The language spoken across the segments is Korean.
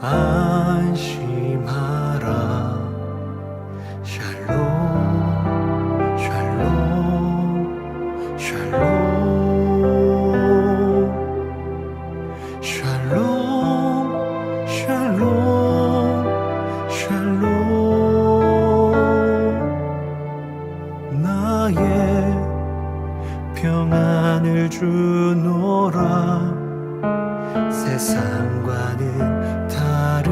안심하라. 샬롬 샬롬 샬롬 샬롬 샬롬 샬롬. 나의 평안을 주노라. 세상과는 다른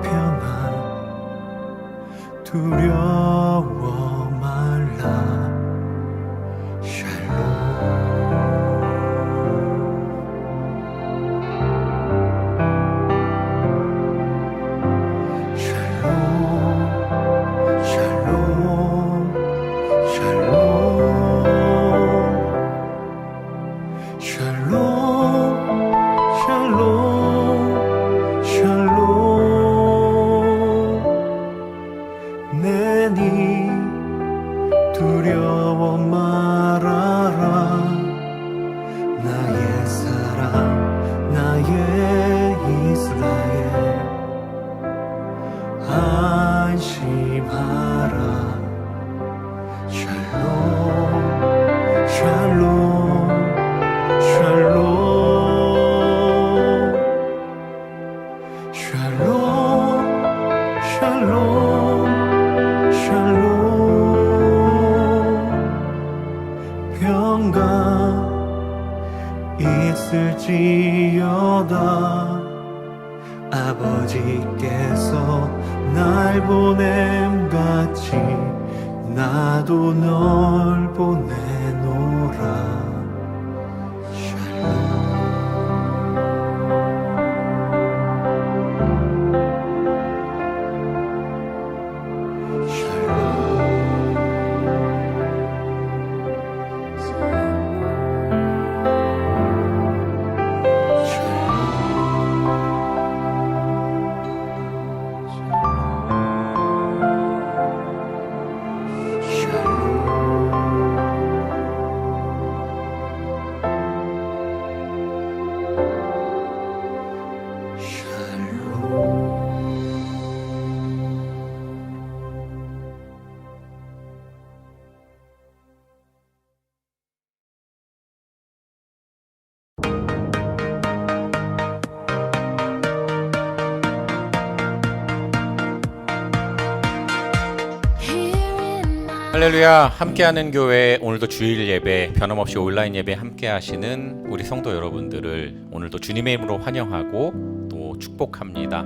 평안 두려워 말라. 샬롬 샬롬 샬롬 샬롬 샬롬 샬롬 샬롬. 내니 두려워 말아라. 나의 사랑 나의 이스라엘 안심하라. 샬롬 샬롬 샬롬 샬롬 샬롬 샬롬. 평강 있을지어다. 아버지께서 날 보냄같이 나도 널 보내노라. 할렐루야. 함께하는 교회, 오늘도 주일 예배, 변함없이 온라인 예배 함께하시는 우리 성도 여러분들을 오늘도 주님의 이름으로 환영하고 또 축복합니다.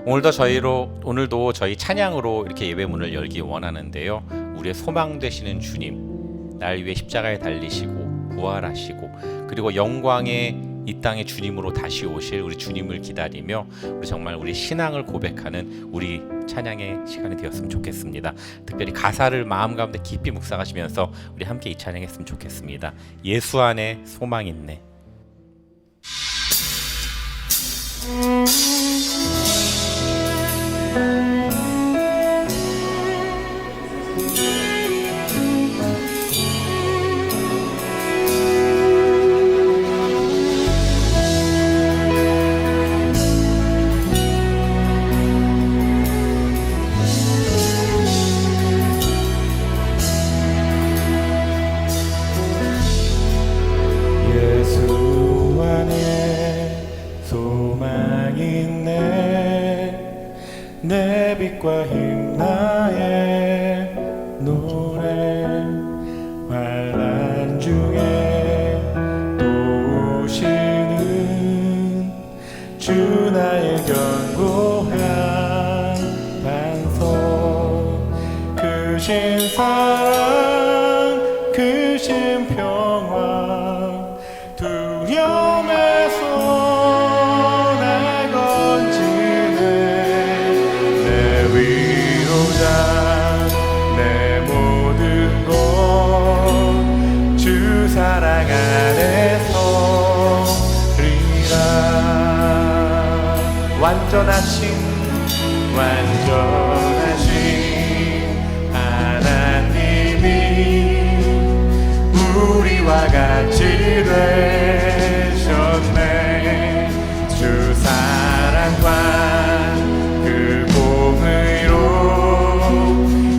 오늘도 저희 찬양으로 이렇게 예배 문을 열기 원하는데요, 우리의 소망 되시는 주님, 날 위해 십자가에 달리시고 부활하시고 그리고 영광의 이 땅의 주님으로 다시 오실 우리 주님을 기다리며 우리 정말 우리 신앙을 고백하는 우리 찬양의 시간이 되었으면 좋겠습니다. 특별히 가사를 마음 가운데 깊이 묵상하시면서 우리 함께 이 찬양했으면 좋겠습니다. 예수 안에 소망 있네. 내 빛과 힘 나의 노래 환난 중에 도우시는 주 나의 견고한 반석 크신 사랑 크신 평화 두려움에서 내 모든 것 주 사랑 안에서 리라. 완전하신 하나님이 우리와 같이 되셨네. 주 사랑 사랑과 그 공의로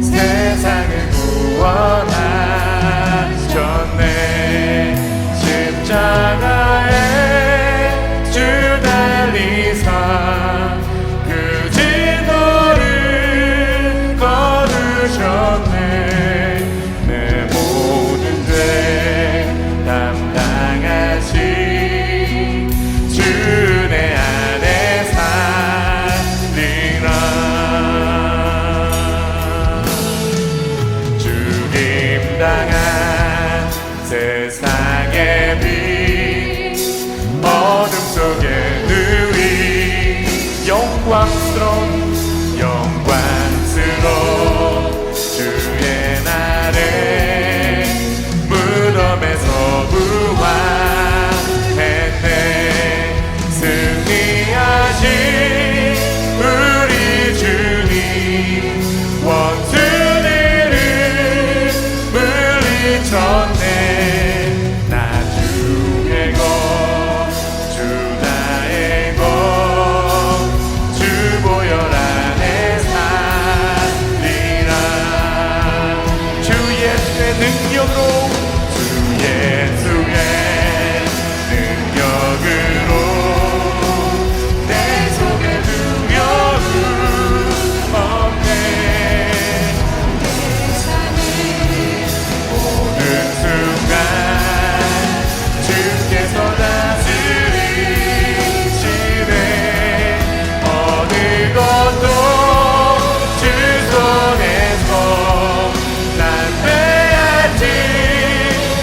세상을 구원하셨네. 십자가에 주 달리사 그 진노를 거두셨네. 내 모든 죄 담당하신 주 내 안에 살리라. 죽임당한 세상의 빛 어둠 속에 누리 영광스러운 주의 날에 무덤에서 부활했네. 승리하신 우리 주님 원수들을 물리쳤네. 나 주의 것 주 나의 것 주 보혈 안에 살리라. 주 예수의 능력으로 주 예수의 능력으로 내 속에 두려움 없네. 모든 순간 주께서 다스리시네. 어느 것도 주 손에서 난 빼앗지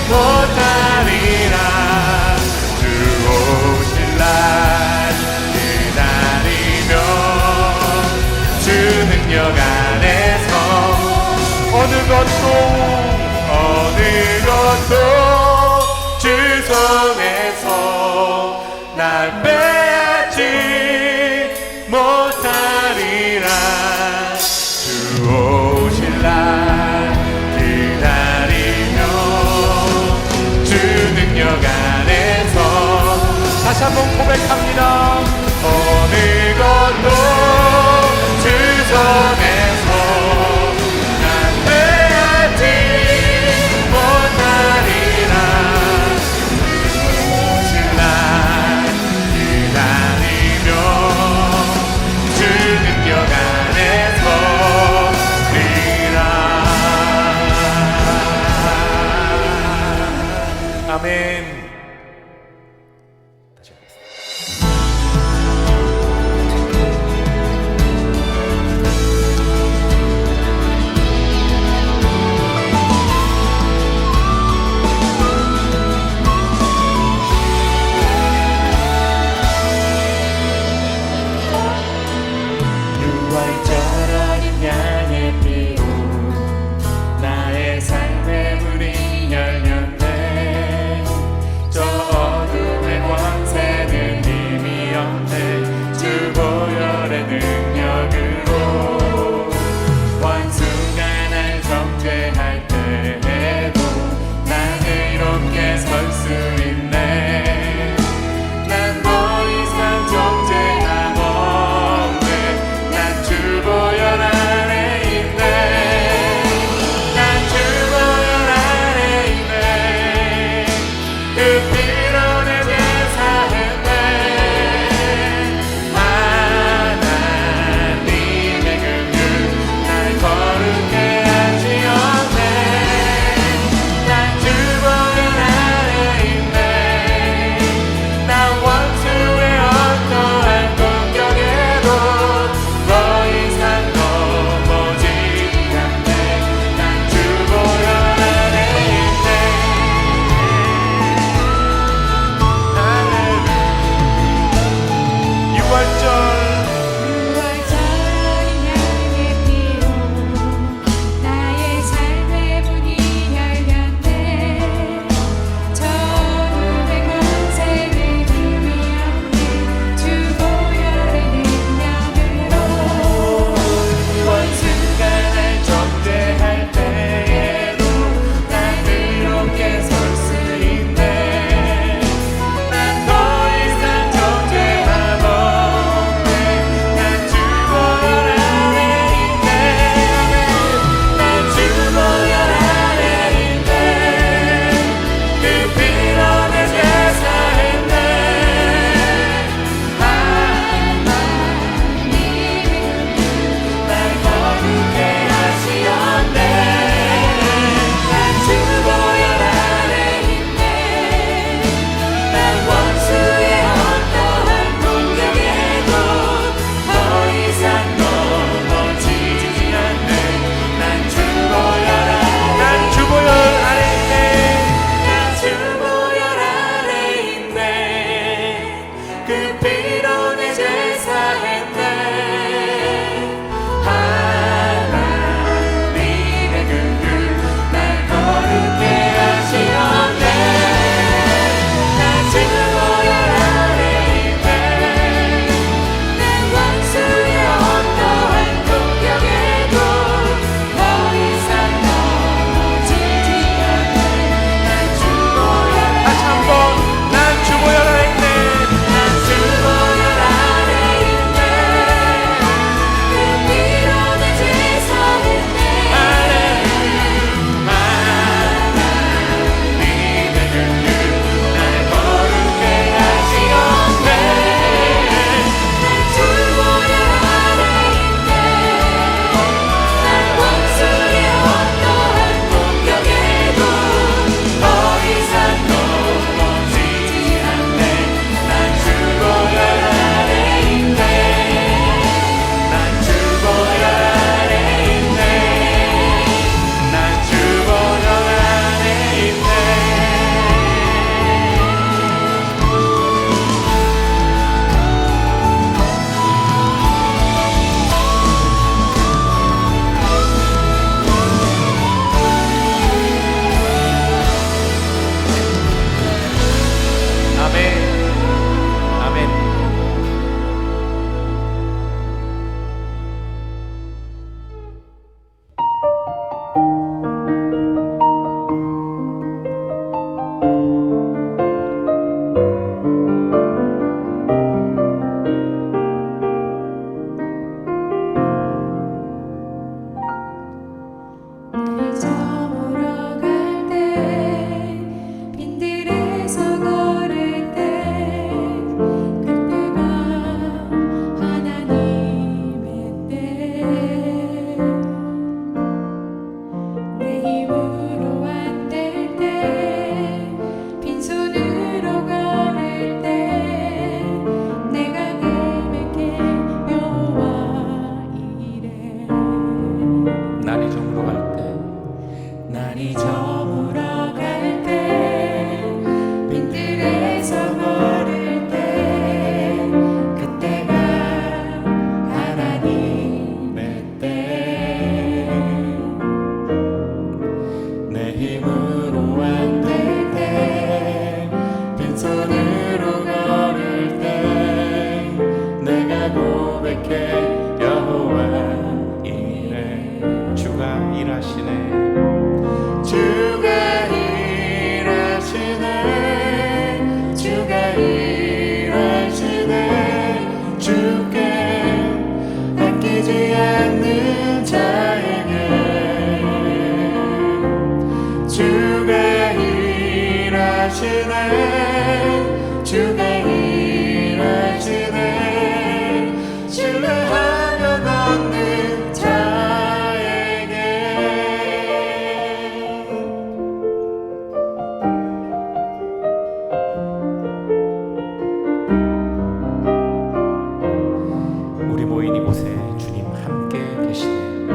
못하리라. 주 오실 날 기다리며 주 능력 안에서 어느 것도 주 손에서 날 빼앗지 못하리라. 주 오실 날 기다리며 주 능력 안에서 다시 한번 고백합니다. 어느 것도 주 손에서 난 빼앗지 못하리라. 오실 날 기다리며 주 능력 안에서 리라. 아멘. 다시 하겠습니다. 일하시네 주가 일하시네 신뢰하며 걷는 자에게 우리 모인 이곳에 주님 함께 계시네.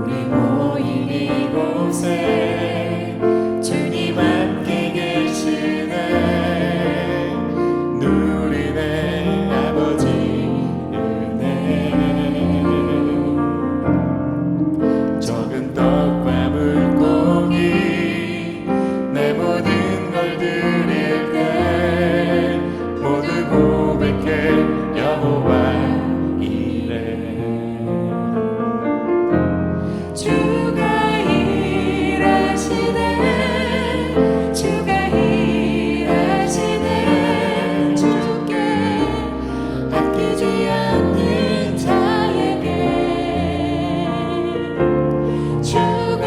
우리 모인 이곳에 주님 함께 계시네 누리네 아버지 은혜 적은 떡과 물고기 내 모든 걸 드릴 때 모두 고백해 여호와 이래 주가 일하시네 주가 일하시네 주께 아끼지 않는 자에게 주가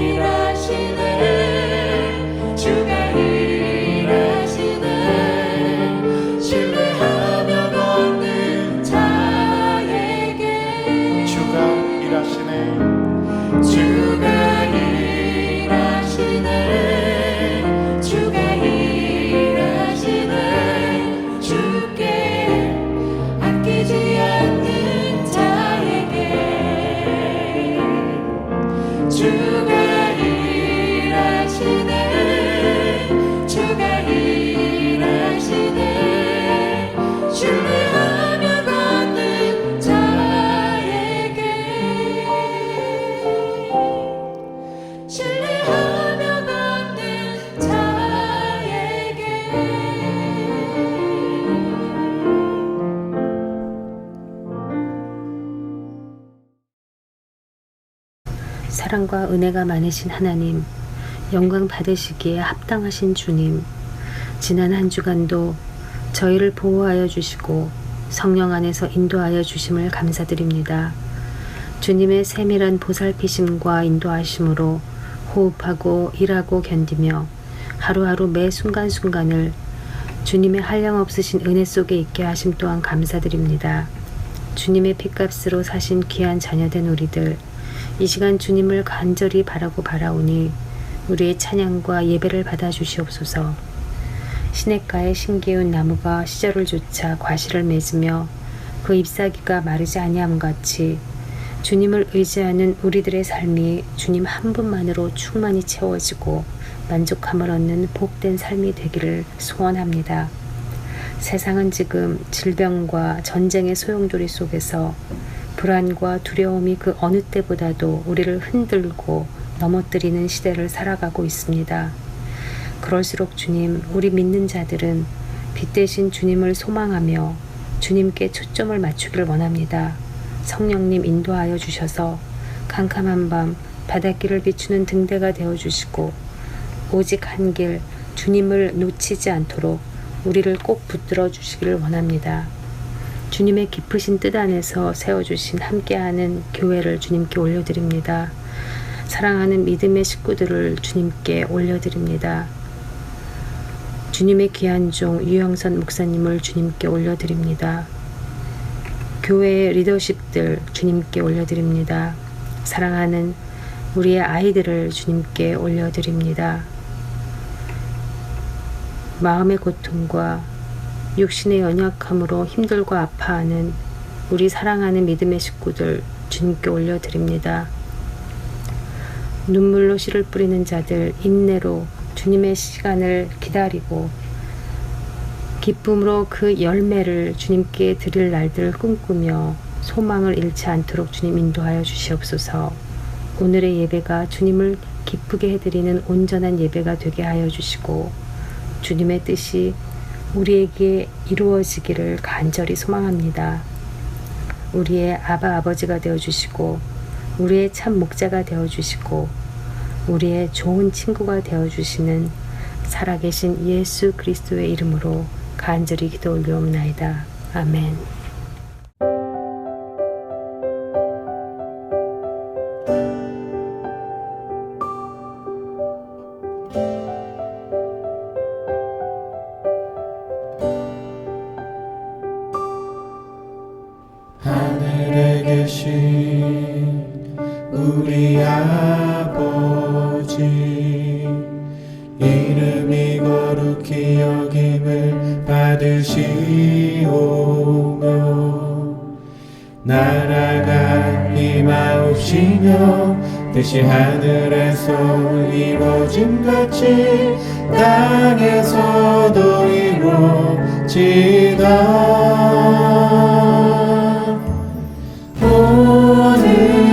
일하시네 주가 일하시네 신뢰하며 걷는 자에게 주가 일하시네 주가 일하시네 주가 일하시네 주께 아끼지 않는 자에게 주가 일하시네 주가 일하시네 신뢰하며 걷는 자에게 신뢰하며 걷는 자에게 사랑과 은혜가 많으신 하나님, 영광 받으시기에 합당하신 주님, 지난 한 주간도 저희를 보호하여 주시고 성령 안에서 인도하여 주심을 감사드립니다. 주님의 세밀한 보살피심과 인도하심으로 호흡하고 일하고 견디며 하루하루 매 순간순간을 주님의 한량없으신 은혜 속에 있게 하심 또한 감사드립니다. 주님의 핏값으로 사신 귀한 자녀된 우리들, 이 시간 주님을 간절히 바라고 바라오니 우리의 찬양과 예배를 받아주시옵소서. 시냇가에 신기운 나무가 시절을 쫓아 과실을 맺으며 그 잎사귀가 마르지 아니함 같이 주님을 의지하는 우리들의 삶이 주님 한 분만으로 충만히 채워지고 만족함을 얻는 복된 삶이 되기를 소원합니다. 세상은 지금 질병과 전쟁의 소용돌이 속에서 불안과 두려움이 그 어느 때보다도 우리를 흔들고 넘어뜨리는 시대를 살아가고 있습니다. 그럴수록 주님, 우리 믿는 자들은 빛 대신 주님을 소망하며 주님께 초점을 맞추기를 원합니다. 성령님 인도하여 주셔서 캄캄한 밤 바닷길을 비추는 등대가 되어주시고 오직 한 길 주님을 놓치지 않도록 우리를 꼭 붙들어 주시기를 원합니다. 주님의 깊으신 뜻 안에서 세워주신 함께하는 교회를 주님께 올려드립니다. 사랑하는 믿음의 식구들을 주님께 올려드립니다. 주님의 귀한 종 유영선 목사님을 주님께 올려드립니다. 교회의 리더십들 주님께 올려드립니다. 사랑하는 우리의 아이들을 주님께 올려드립니다. 마음의 고통과 육신의 연약함으로 힘들고 아파하는 우리 사랑하는 믿음의 식구들 주님께 올려드립니다. 눈물로 씨를 뿌리는 자들 인내로 주님의 시간을 기다리고 기쁨으로 그 열매를 주님께 드릴 날들을 꿈꾸며 소망을 잃지 않도록 주님 인도하여 주시옵소서. 오늘의 예배가 주님을 기쁘게 해드리는 온전한 예배가 되게 하여 주시고 주님의 뜻이 우리에게 이루어지기를 간절히 소망합니다. 우리의 아바 아버지가 되어주시고 우리의 참 목자가 되어주시고 우리의 좋은 친구가 되어주시는 살아계신 예수 그리스도의 이름으로 간절히 기도 올려옵나이다. 아멘. 되신 우리 아버지 이름이 거룩히 여김을 받으시오며 나라가 임하옵시며 뜻이 하늘에서 이루어짐같이 땅에서도 이루어지다.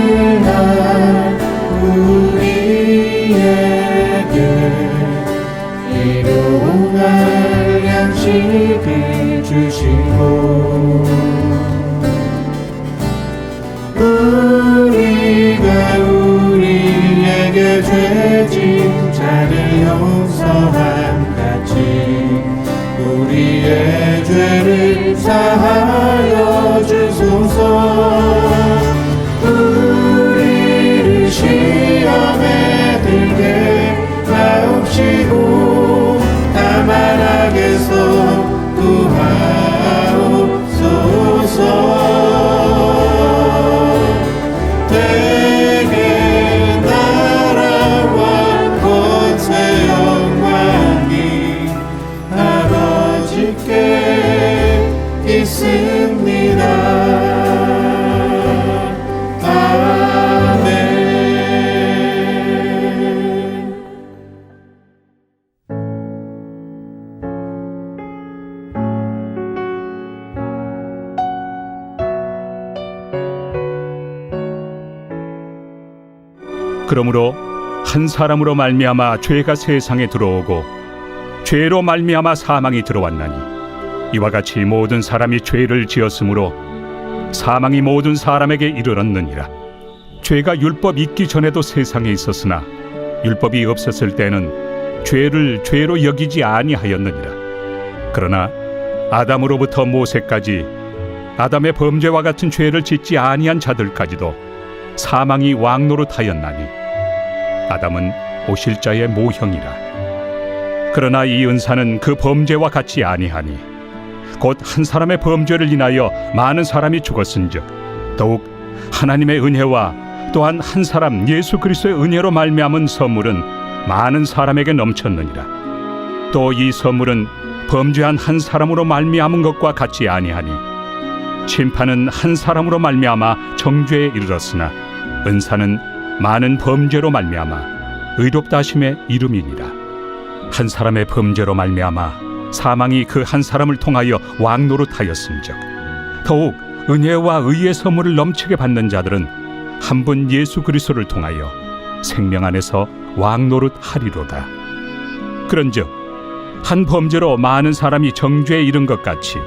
오늘날 우리에게 일용할 양식을 주시고 우리가 우리에게 죄진 자를 용서함같이 우리의 죄를 사하여 주소서. 우리를 시험에 들게 하옵시고 다만 악에서 구하옵소서. 대개 나라와 권세 영광이 아버지께 있습니다. 아멘. 그러므로 한 사람으로 말미암아 죄가 세상에 들어오고 죄로 말미암아 사망이 들어왔나니 이와 같이 모든 사람이 죄를 지었으므로 사망이 모든 사람에게 이르렀느니라. 죄가 율법 있기 전에도 세상에 있었으나 율법이 없었을 때는 죄를 죄로 여기지 아니하였느니라. 그러나 아담으로부터 모세까지 아담의 범죄와 같은 죄를 짓지 아니한 자들까지도 사망이 왕노릇하였나니 아담은 오실 자의 모형이라. 그러나 이 은사는 그 범죄와 같이 아니하니 곧 한 사람의 범죄를 인하여 많은 사람이 죽었은즉 더욱 하나님의 은혜와 또한 한 사람 예수 그리스도의 은혜로 말미암은 선물은 많은 사람에게 넘쳤느니라. 또 이 선물은 범죄한 한 사람으로 말미암은 것과 같이 아니하니 심판은 한 사람으로 말미암아 정죄에 이르렀으나 은사는 많은 범죄로 말미암아 의롭다 하심의 이름이니라. 한 사람의 범죄로 말미암아 사망이 그 한 사람을 통하여 왕노릇하였음즉 더욱 은혜와 의의 선물을 넘치게 받는 자들은 한 분 예수 그리스도를 통하여 생명 안에서 왕노릇하리로다. 그런즉 한 범죄로 많은 사람이 정죄에 이른 것 같이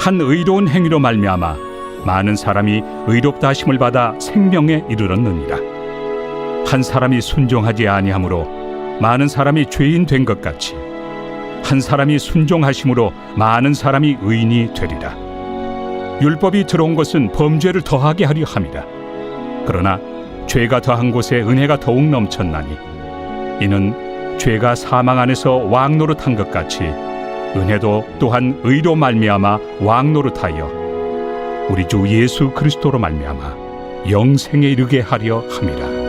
한 의로운 행위로 말미암아 많은 사람이 의롭다 하심을 받아 생명에 이르렀느니라. 한 사람이 순종하지 아니함으로 많은 사람이 죄인 된 것 같이 한 사람이 순종하심으로 많은 사람이 의인이 되리라. 율법이 들어온 것은 범죄를 더하게 하려 함이라. 그러나 죄가 더한 곳에 은혜가 더욱 넘쳤나니 이는 죄가 사망 안에서 왕노릇한 것 같이 은혜도 또한 의로 말미암아 왕노릇하여 우리 주 예수 그리스도로 말미암아 영생에 이르게 하려 함이라.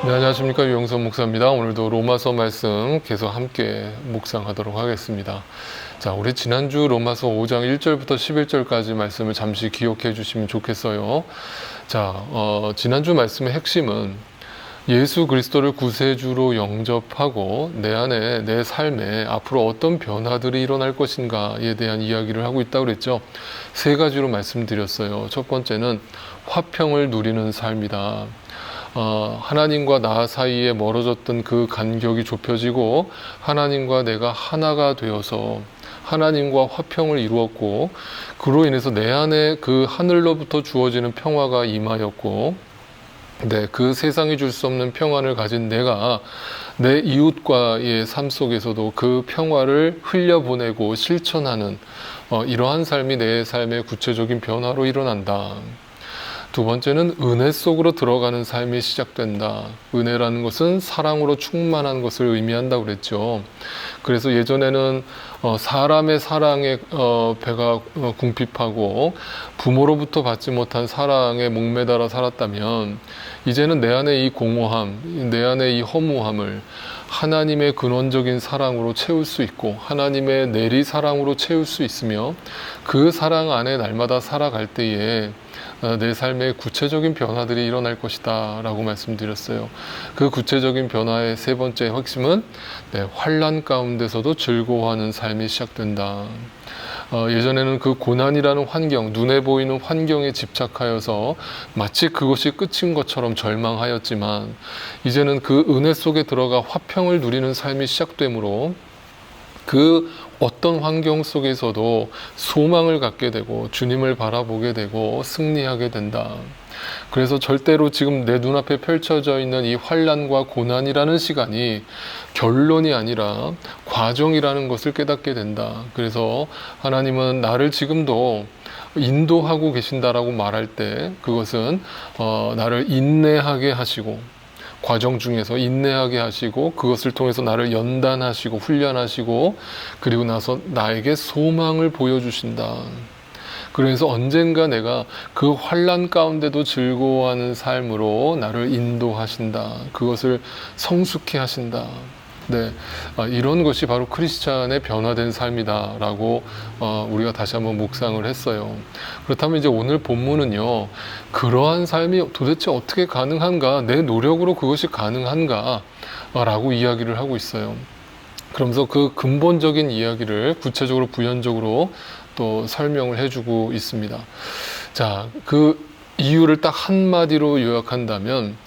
네, 안녕하십니까. 유영선 목사입니다. 오늘도 로마서 말씀 계속 함께 묵상하도록 하겠습니다. 자, 우리 지난주 로마서 5장 1절부터 11절까지 말씀을 잠시 기억해 주시면 좋겠어요. 자, 지난주 말씀의 핵심은 예수 그리스도를 구세주로 영접하고 내 안에 내 삶에 앞으로 어떤 변화들이 일어날 것인가에 대한 이야기를 하고 있다고 그랬죠. 세 가지로 말씀드렸어요. 첫 번째는 화평을 누리는 삶이다. 하나님과 나 사이에 멀어졌던 그 간격이 좁혀지고 하나님과 내가 하나가 되어서 하나님과 화평을 이루었고 그로 인해서 내 안에 그 하늘로부터 주어지는 평화가 임하였고 네, 그 세상이 줄 수 없는 평안을 가진 내가 내 이웃과의 삶 속에서도 그 평화를 흘려보내고 실천하는 이러한 삶이 내 삶의 구체적인 변화로 일어난다. 두 번째는 은혜 속으로 들어가는 삶이 시작된다. 은혜라는 것은 사랑으로 충만한 것을 의미한다고 그랬죠. 그래서 예전에는 사람의 사랑에 배가 궁핍하고 부모로부터 받지 못한 사랑에 목매달아 살았다면, 이제는 내 안에 이 공허함, 내 안에 이 허무함을 하나님의 근원적인 사랑으로 채울 수 있고, 하나님의 내리 사랑으로 채울 수 있으며, 그 사랑 안에 날마다 살아갈 때에 내 삶의 구체적인 변화들이 일어날 것이다 라고 말씀드렸어요. 그 구체적인 변화의 세 번째 핵심은 환난 가운데서도 즐거워하는 삶이 시작된다. 예전에는 그 고난이라는 환경, 눈에 보이는 환경에 집착하여서 마치 그것이 끝인 것처럼 절망하였지만, 이제는 그 은혜 속에 들어가 화평을 누리는 삶이 시작되므로 그 어떤 환경 속에서도 소망을 갖게 되고 주님을 바라보게 되고 승리하게 된다. 그래서 절대로 지금 내 눈앞에 펼쳐져 있는 이 환난과 고난이라는 시간이 결론이 아니라 과정이라는 것을 깨닫게 된다. 그래서 하나님은 나를 지금도 인도하고 계신다라고 말할 때, 그것은 나를 인내하게 하시고, 과정 중에서 인내하게 하시고, 그것을 통해서 나를 연단하시고 훈련하시고, 그리고 나서 나에게 소망을 보여주신다. 그래서 언젠가 내가 그 환난 가운데도 즐거워하는 삶으로 나를 인도하신다. 그것을 성숙히 하신다. 네, 이런 것이 바로 크리스찬의 변화된 삶이다라고 우리가 다시 한번 묵상을 했어요. 그렇다면 이제 오늘 본문은요, 그러한 삶이 도대체 어떻게 가능한가, 내 노력으로 그것이 가능한가 라고 이야기를 하고 있어요. 그러면서 그 근본적인 이야기를 구체적으로 부연적으로 또 설명을 해주고 있습니다. 자, 그 이유를 딱 한마디로 요약한다면,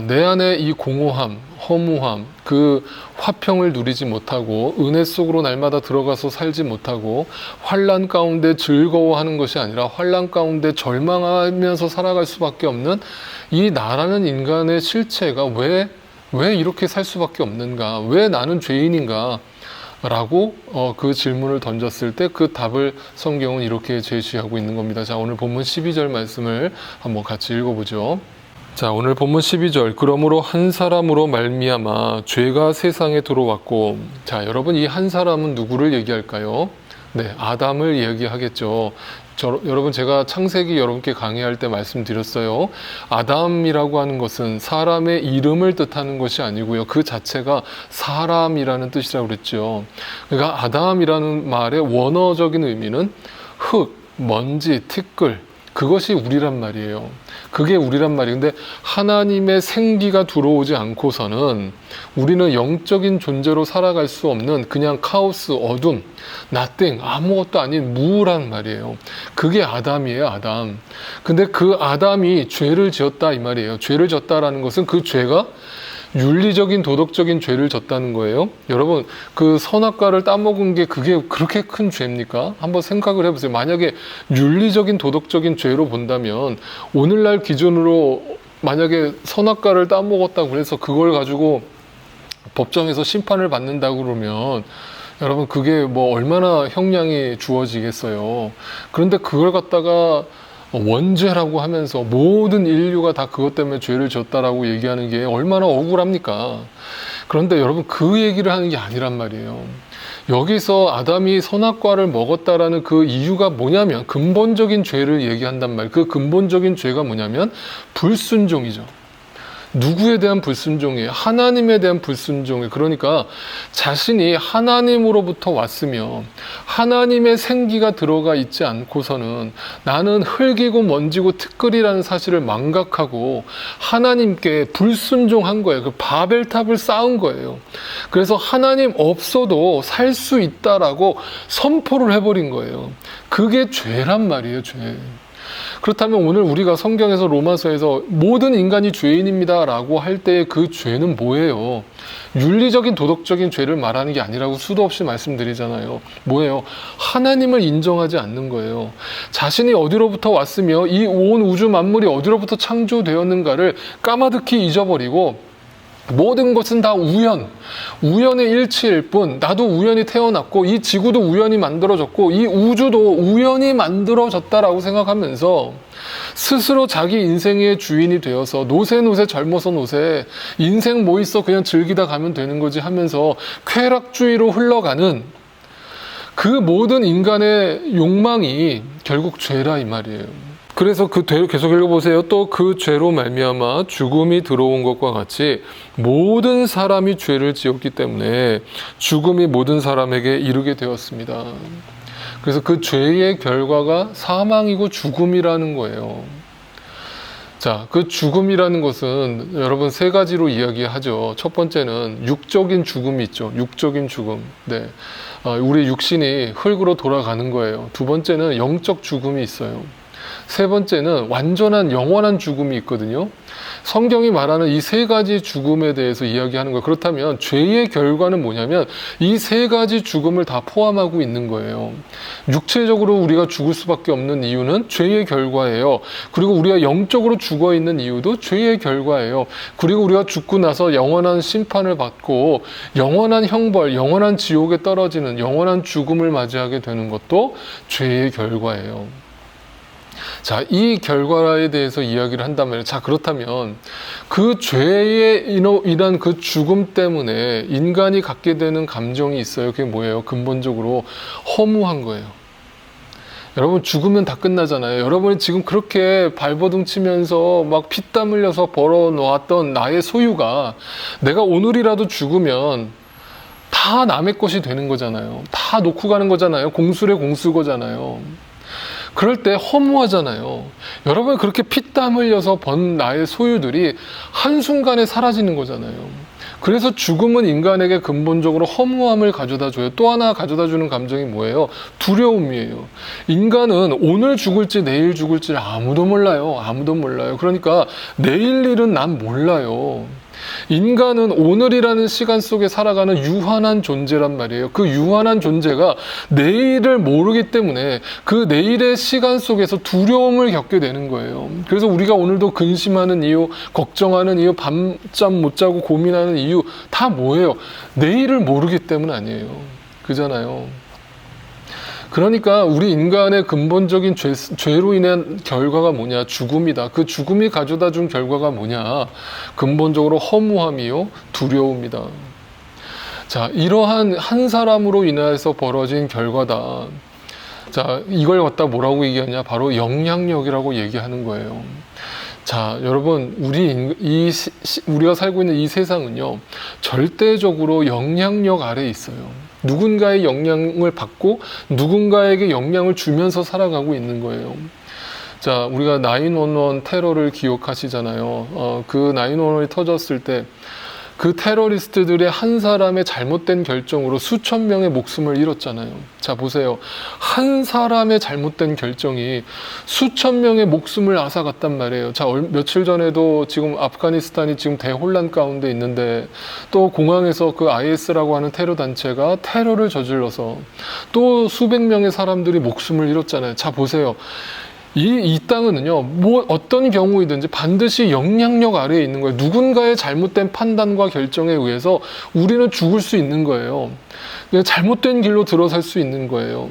내 안에 이 공허함, 허무함, 그 화평을 누리지 못하고 은혜 속으로 날마다 들어가서 살지 못하고 환난 가운데 즐거워하는 것이 아니라 환난 가운데 절망하면서 살아갈 수밖에 없는 이 나라는 인간의 실체가 왜 이렇게 살 수밖에 없는가? 왜 나는 죄인인가? 라고 그 질문을 던졌을 때 그 답을 성경은 이렇게 제시하고 있는 겁니다. 자, 오늘 본문 12절 말씀을 한번 같이 읽어보죠. 자, 오늘 본문 12절. 그러므로 한 사람으로 말미암아 죄가 세상에 들어왔고. 자, 여러분, 이 한 사람은 누구를 얘기할까요? 네, 아담을 얘기하겠죠. 여러분, 제가 창세기 여러분께 강의할 때 말씀드렸어요. 아담이라고 하는 것은 사람의 이름을 뜻하는 것이 아니고요, 그 자체가 사람이라는 뜻이라고 그랬죠. 그러니까 아담이라는 말의 원어적인 의미는 흙, 먼지, 티끌, 그것이 우리란 말이에요. 그게 우리란 말이에요. 근데 하나님의 생기가 들어오지 않고서는 우리는 영적인 존재로 살아갈 수 없는 그냥 카오스, 어둠, nothing, 아무것도 아닌 무란 말이에요. 그게 아담이에요, 아담. 근데 그 아담이 죄를 지었다 이 말이에요. 죄를 졌다라는 것은 그 죄가 윤리적인 도덕적인 죄를 졌다는 거예요. 여러분, 그 선악과를 따먹은 게 그게 그렇게 큰 죄입니까? 한번 생각을 해보세요. 만약에 윤리적인 도덕적인 죄로 본다면 오늘날 기준으로 만약에 선악과를 따먹었다고 그래서 그걸 가지고 법정에서 심판을 받는다고 그러면 여러분, 그게 뭐 얼마나 형량이 주어지겠어요. 그런데 그걸 갖다가 원죄라고 하면서 모든 인류가 다 그것 때문에 죄를 졌다라고 얘기하는 게 얼마나 억울합니까? 그런데 여러분, 그 얘기를 하는 게 아니란 말이에요. 여기서 아담이 선악과를 먹었다라는 그 이유가 뭐냐면, 근본적인 죄를 얘기한단 말이에요. 그 근본적인 죄가 뭐냐면 불순종이죠. 누구에 대한 불순종이에요? 하나님에 대한 불순종이에요. 그러니까 자신이 하나님으로부터 왔으며 하나님의 생기가 들어가 있지 않고서는 나는 흙이고 먼지고 티끌이라는 사실을 망각하고 하나님께 불순종한 거예요. 그 바벨탑을 쌓은 거예요. 그래서 하나님 없어도 살 수 있다라고 선포를 해버린 거예요. 그게 죄란 말이에요, 죄. 그렇다면 오늘 우리가 성경에서 로마서에서 모든 인간이 죄인입니다 라고 할 때 그 죄는 뭐예요? 윤리적인 도덕적인 죄를 말하는 게 아니라고 수도 없이 말씀드리잖아요. 뭐예요? 하나님을 인정하지 않는 거예요. 자신이 어디로부터 왔으며 이 온 우주 만물이 어디로부터 창조되었는가를 까마득히 잊어버리고 모든 것은 다 우연의 일치일 뿐, 나도 우연히 태어났고 이 지구도 우연히 만들어졌고 이 우주도 우연히 만들어졌다라고 생각하면서 스스로 자기 인생의 주인이 되어서 노세 젊어서 노세, 인생 뭐 있어 그냥 즐기다 가면 되는 거지 하면서 쾌락주의로 흘러가는 그 모든 인간의 욕망이 결국 죄라 이 말이에요. 그래서 그 죄로 계속 읽어보세요. 또 그 죄로 말미암아 죽음이 들어온 것과 같이 모든 사람이 죄를 지었기 때문에 죽음이 모든 사람에게 이르게 되었습니다. 그래서 그 죄의 결과가 사망이고 죽음이라는 거예요. 자, 그 죽음이라는 것은 여러분 세 가지로 이야기하죠. 첫 번째는 육적인 죽음이 있죠. 육적인 죽음. 네. 우리 육신이 흙으로 돌아가는 거예요. 두 번째는 영적 죽음이 있어요. 세 번째는 완전한 영원한 죽음이 있거든요. 성경이 말하는 이 세 가지 죽음에 대해서 이야기하는 거예요. 그렇다면 죄의 결과는 뭐냐면 이 세 가지 죽음을 다 포함하고 있는 거예요. 육체적으로 우리가 죽을 수밖에 없는 이유는 죄의 결과예요. 그리고 우리가 영적으로 죽어 있는 이유도 죄의 결과예요. 그리고 우리가 죽고 나서 영원한 심판을 받고 영원한 형벌, 영원한 지옥에 떨어지는 영원한 죽음을 맞이하게 되는 것도 죄의 결과예요. 자, 이 결과에 대해서 이야기를 한다면, 자, 그렇다면 그 죄에 인한 그 죽음 때문에 인간이 갖게 되는 감정이 있어요. 그게 뭐예요? 근본적으로 허무한 거예요. 여러분, 죽으면 다 끝나잖아요. 여러분이 지금 그렇게 발버둥 치면서 막 피땀 흘려서 벌어놓았던 나의 소유가 내가 오늘이라도 죽으면 다 남의 것이 되는 거잖아요. 다 놓고 가는 거잖아요. 공수래 공수거잖아요. 그럴 때 허무하잖아요. 여러분, 그렇게 피땀 흘려서 번 나의 소유들이 한순간에 사라지는 거잖아요. 그래서 죽음은 인간에게 근본적으로 허무함을 가져다 줘요. 또 하나 가져다 주는 감정이 뭐예요? 두려움이에요. 인간은 오늘 죽을지 내일 죽을지 아무도 몰라요. 아무도 몰라요. 그러니까 내일 일은 난 몰라요. 인간은 오늘이라는 시간 속에 살아가는 유한한 존재란 말이에요. 그 유한한 존재가 내일을 모르기 때문에 그 내일의 시간 속에서 두려움을 겪게 되는 거예요. 그래서 우리가 오늘도 근심하는 이유, 걱정하는 이유, 밤잠 못 자고 고민하는 이유 다 뭐예요? 내일을 모르기 때문 아니에요. 그잖아요. 그러니까 우리 인간의 근본적인 죄로 인한 결과가 뭐냐? 죽음이다. 그 죽음이 가져다 준 결과가 뭐냐? 근본적으로 허무함이요, 두려움이다. 자, 이러한 한 사람으로 인해서 벌어진 결과다. 자, 이걸 갖다 뭐라고 얘기하냐? 바로 영향력이라고 얘기하는 거예요. 자, 여러분, 우리가 살고 있는 이 세상은요, 절대적으로 영향력 아래에 있어요. 누군가의 영향을 받고 누군가에게 영향을 주면서 살아가고 있는 거예요. 자, 우리가 911 테러를 기억하시잖아요. 그 911이 터졌을 때 그 테러리스트들의 한 사람의 잘못된 결정으로 수천 명의 목숨을 잃었잖아요. 자, 보세요. 한 사람의 잘못된 결정이 수천 명의 목숨을 앗아갔단 말이에요. 자, 며칠 전에도 지금 아프가니스탄이 지금 대혼란 가운데 있는데 또 공항에서 그 IS라고 하는 테러 단체가 테러를 저질러서 또 수백 명의 사람들이 목숨을 잃었잖아요. 자, 보세요. 이 땅은요, 어떤 경우이든지 반드시 영향력 아래에 있는 거예요. 누군가의 잘못된 판단과 결정에 의해서 우리는 죽을 수 있는 거예요. 잘못된 길로 들어설 수 있는 거예요.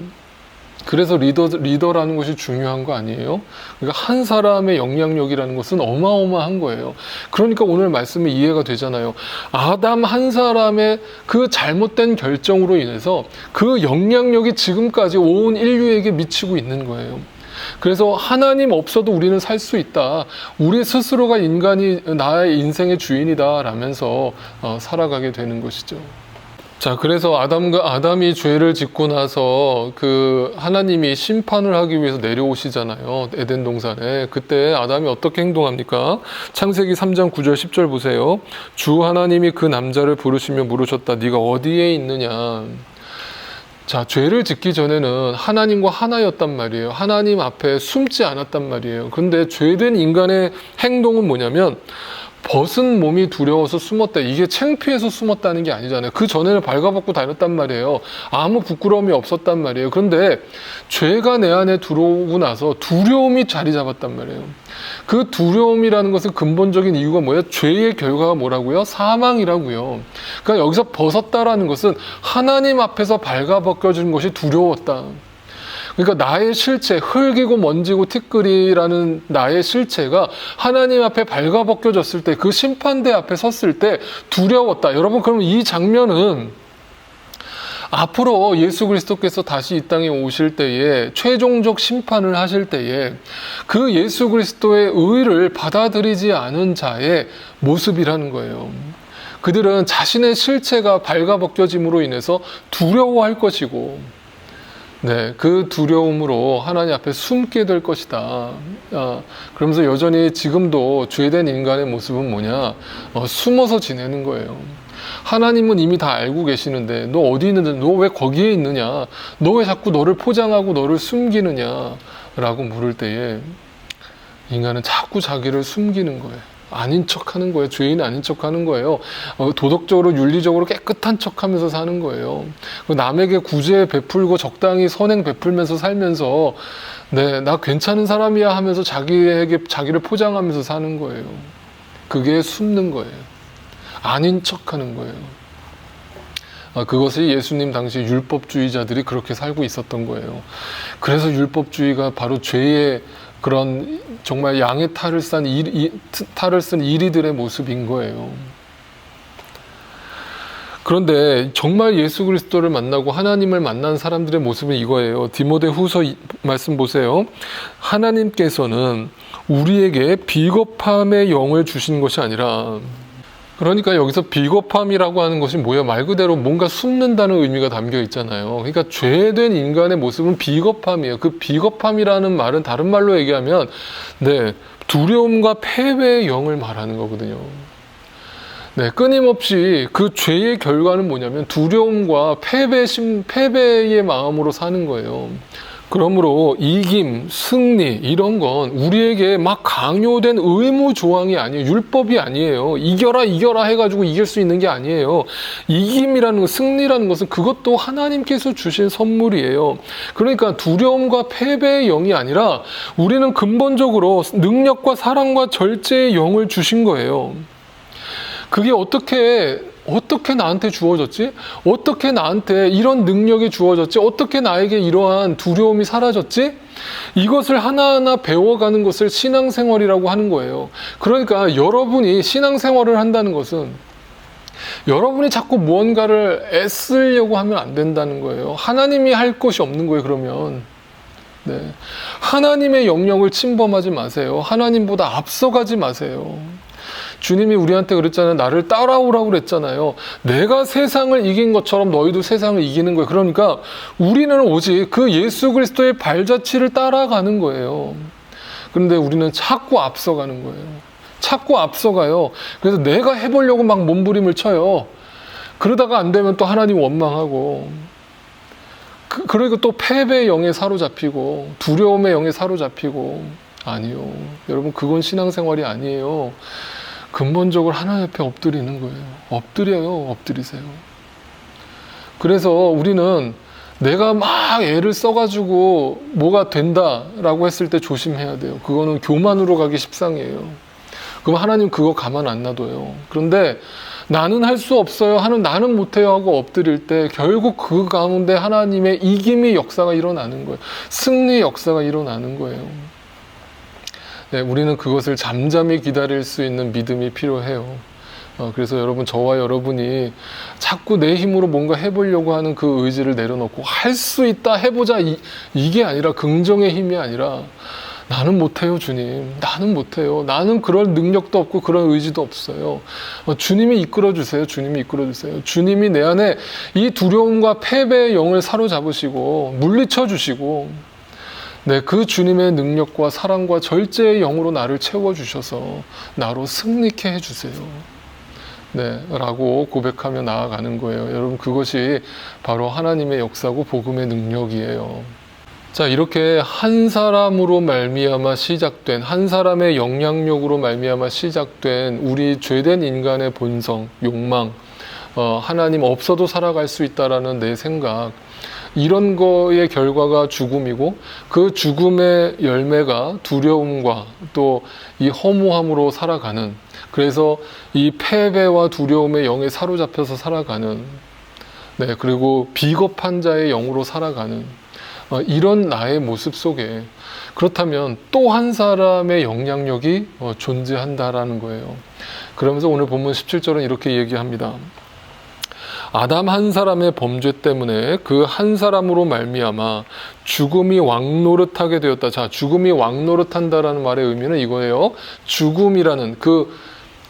그래서 리더라는 것이 중요한 거 아니에요? 그러니까 한 사람의 영향력이라는 것은 어마어마한 거예요. 그러니까 오늘 말씀이 이해가 되잖아요. 아담 한 사람의 그 잘못된 결정으로 인해서 그 영향력이 지금까지 온 인류에게 미치고 있는 거예요. 그래서 하나님 없어도 우리는 살 수 있다. 우리 스스로가 인간이 나의 인생의 주인이다 라면서 살아가게 되는 것이죠. 자, 그래서 아담이 죄를 짓고 나서 그 하나님이 심판을 하기 위해서 내려오시잖아요. 에덴 동산에. 그때 아담이 어떻게 행동합니까? 창세기 3장 9절 10절 보세요. 주 하나님이 그 남자를 부르시며 물으셨다. 네가 어디에 있느냐? 자, 죄를 짓기 전에는 하나님과 하나였단 말이에요. 하나님 앞에 숨지 않았단 말이에요. 그런데 죄된 인간의 행동은 뭐냐면 벗은 몸이 두려워서 숨었다. 이게 창피해서 숨었다는 게 아니잖아요. 그 전에는 발가벗고 다녔단 말이에요. 아무 부끄러움이 없었단 말이에요. 그런데 죄가 내 안에 들어오고 나서 두려움이 자리 잡았단 말이에요. 그 두려움이라는 것은 근본적인 이유가 뭐예요? 죄의 결과가 뭐라고요? 사망이라고요. 그러니까 여기서 벗었다라는 것은 하나님 앞에서 발가벗겨진 것이 두려웠다. 그러니까 나의 실체, 흙이고 먼지고 티끌이라는 나의 실체가 하나님 앞에 발가벗겨졌을 때, 그 심판대 앞에 섰을 때 두려웠다. 여러분, 그럼 이 장면은 앞으로 예수 그리스도께서 다시 이 땅에 오실 때에 최종적 심판을 하실 때에 그 예수 그리스도의 의를 받아들이지 않은 자의 모습이라는 거예요. 그들은 자신의 실체가 발가벗겨짐으로 인해서 두려워할 것이고, 네, 그 두려움으로 하나님 앞에 숨게 될 것이다. 그러면서 여전히 지금도 죄된 인간의 모습은 뭐냐? 숨어서 지내는 거예요. 하나님은 이미 다 알고 계시는데 너 어디 있는데, 너 왜 거기에 있느냐? 너 왜 자꾸 너를 포장하고 너를 숨기느냐? 라고 물을 때에 인간은 자꾸 자기를 숨기는 거예요. 아닌 척하는 거예요. 죄인 아닌 척하는 거예요. 도덕적으로 윤리적으로 깨끗한 척하면서 사는 거예요. 남에게 구제 베풀고 적당히 선행 베풀면서 살면서 네, 나 괜찮은 사람이야 하면서 자기를 포장하면서 사는 거예요. 그게 숨는 거예요. 아닌 척하는 거예요. 그것이 예수님 당시 율법주의자들이 그렇게 살고 있었던 거예요. 그래서 율법주의가 바로 죄의 그런 정말 양의 탈을 쓴 이리들의 모습인 거예요. 그런데 정말 예수 그리스도를 만나고 하나님을 만난 사람들의 모습은 이거예요. 디모데후서 말씀 보세요. 하나님께서는 우리에게 비겁함의 영을 주신 것이 아니라, 그러니까 여기서 비겁함이라고 하는 것이 뭐예요? 말 그대로 뭔가 숨는다는 의미가 담겨 있잖아요. 그러니까 죄된 인간의 모습은 비겁함이에요. 그 비겁함이라는 말은 다른 말로 얘기하면 네, 두려움과 패배의 영을 말하는 거거든요. 네, 끊임없이 그 죄의 결과는 뭐냐면 두려움과 패배의 마음으로 사는 거예요. 그러므로 이김, 승리 이런 건 우리에게 막 강요된 의무 조항이 아니에요. 율법이 아니에요. 이겨라 해가지고 이길 수 있는 게 아니에요. 이김이라는 것, 승리라는 것은 그것도 하나님께서 주신 선물이에요. 그러니까 두려움과 패배의 영이 아니라 우리는 근본적으로 능력과 사랑과 절제의 영을 주신 거예요. 그게 어떻게 나한테 주어졌지? 어떻게 나한테 이런 능력이 주어졌지? 어떻게 나에게 이러한 두려움이 사라졌지? 이것을 하나하나 배워가는 것을 신앙생활이라고 하는 거예요. 그러니까 여러분이 신앙생활을 한다는 것은 여러분이 자꾸 무언가를 애쓰려고 하면 안 된다는 거예요. 하나님이 할 것이 없는 거예요, 그러면. 네. 하나님의 영역을 침범하지 마세요. 하나님보다 앞서가지 마세요. 주님이 우리한테 그랬잖아요. 나를 따라오라고 그랬잖아요. 내가 세상을 이긴 것처럼 너희도 세상을 이기는 거예요. 그러니까 우리는 오직 그 예수 그리스도의 발자취를 따라가는 거예요. 그런데 우리는 자꾸 앞서가는 거예요. 자꾸 앞서가요. 그래서 내가 해보려고 막 몸부림을 쳐요. 그러다가 안 되면 또 하나님 원망하고, 그리고 또 패배의 영에 사로잡히고 두려움의 영에 사로잡히고. 아니요. 여러분, 그건 신앙생활이 아니에요. 근본적으로 하나님 옆에 엎드리는 거예요. 엎드리세요. 그래서 우리는 내가 막 애를 써가지고 뭐가 된다라고 했을 때 조심해야 돼요. 그거는 교만으로 가기 십상이에요. 그럼 하나님 그거 가만 안 놔둬요. 그런데 나는 할 수 없어요 하는, 나는 못해요 하고 엎드릴 때 결국 그 가운데 하나님의 이김의 역사가 일어나는 거예요. 승리의 역사가 일어나는 거예요. 네, 우리는 그것을 잠잠히 기다릴 수 있는 믿음이 필요해요. 그래서 여러분, 저와 여러분이 자꾸 내 힘으로 뭔가 해보려고 하는 그 의지를 내려놓고 할 수 있다, 해보자, 이게 아니라, 긍정의 힘이 아니라 나는 못해요, 주님. 나는 못해요. 나는 그럴 능력도 없고 그런 의지도 없어요. 주님이 이끌어주세요. 주님이 이끌어주세요. 주님이 내 안에 이 두려움과 패배의 영을 사로잡으시고 물리쳐주시고, 네, 그 주님의 능력과 사랑과 절제의 영으로 나를 채워주셔서 나로 승리케 해주세요. 네, 라고 고백하며 나아가는 거예요. 여러분, 그것이 바로 하나님의 역사고 복음의 능력이에요. 자, 이렇게 한 사람으로 말미암아 시작된, 한 사람의 영향력으로 말미암아 시작된 우리 죄된 인간의 본성, 욕망, 하나님 없어도 살아갈 수 있다라는 내 생각, 이런 거의 결과가 죽음이고, 그 죽음의 열매가 두려움과 또 이 허무함으로 살아가는, 그래서 이 패배와 두려움의 영에 사로잡혀서 살아가는, 네, 그리고 비겁한 자의 영으로 살아가는 이런 나의 모습 속에, 그렇다면 또 한 사람의 영향력이 존재한다라는 거예요. 그러면서 오늘 본문 17절은 이렇게 얘기합니다. 아담 한 사람의 범죄 때문에 그 한 사람으로 말미암아 죽음이 왕노릇하게 되었다. 자, 죽음이 왕노릇한다라는 말의 의미는 이거예요. 죽음이라는 그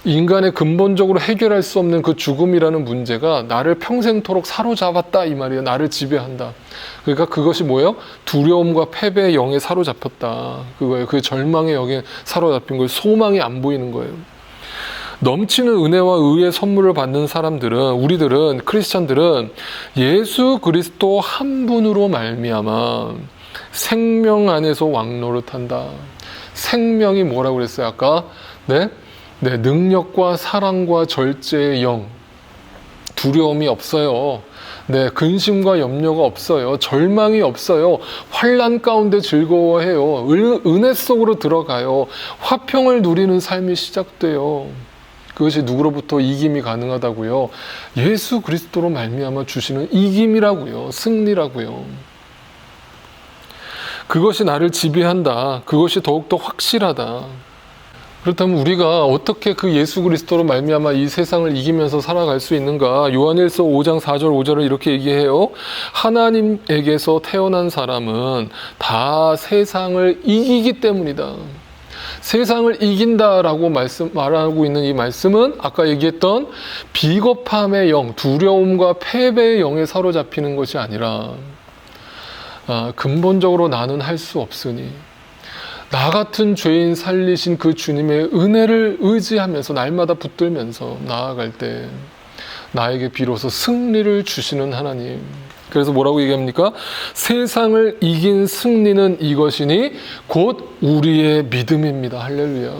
인간의 근본적으로 해결할 수 없는 그 죽음이라는 문제가 나를 평생토록 사로잡았다 이 말이에요. 나를 지배한다. 그러니까 그것이 뭐예요? 두려움과 패배의 영에 사로잡혔다. 그거예요. 그 절망의 영에 사로잡힌 거예요. 소망이 안 보이는 거예요. 넘치는 은혜와 의의 선물을 받는 사람들은, 우리들은, 크리스찬들은 예수 그리스도 한 분으로 말미암아 생명 안에서 왕노릇한다. 생명이 뭐라고 그랬어요 아까? 네, 능력과 사랑과 절제의 영, 두려움이 없어요. 네, 근심과 염려가 없어요. 절망이 없어요. 환난 가운데 즐거워해요. 은혜 속으로 들어가요. 화평을 누리는 삶이 시작돼요. 그것이 누구로부터 이김이 가능하다고요? 예수 그리스도로 말미암아 주시는 이김이라고요. 승리라고요. 그것이 나를 지배한다. 그것이 더욱더 확실하다. 그렇다면 우리가 어떻게 그 예수 그리스도로 말미암아 이 세상을 이기면서 살아갈 수 있는가? 요한일서 5장 4절 5절을 이렇게 얘기해요. 하나님에게서 태어난 사람은 다 세상을 이기기 때문이다. 세상을 이긴다라고 말하고 있는 이 말씀은 아까 얘기했던 비겁함의 영, 두려움과 패배의 영에 사로잡히는 것이 아니라 근본적으로 나는 할 수 없으니 나 같은 죄인 살리신 그 주님의 은혜를 의지하면서 날마다 붙들면서 나아갈 때 나에게 비로소 승리를 주시는 하나님. 그래서 뭐라고 얘기합니까? 세상을 이긴 승리는 이것이니 곧 우리의 믿음입니다. 할렐루야.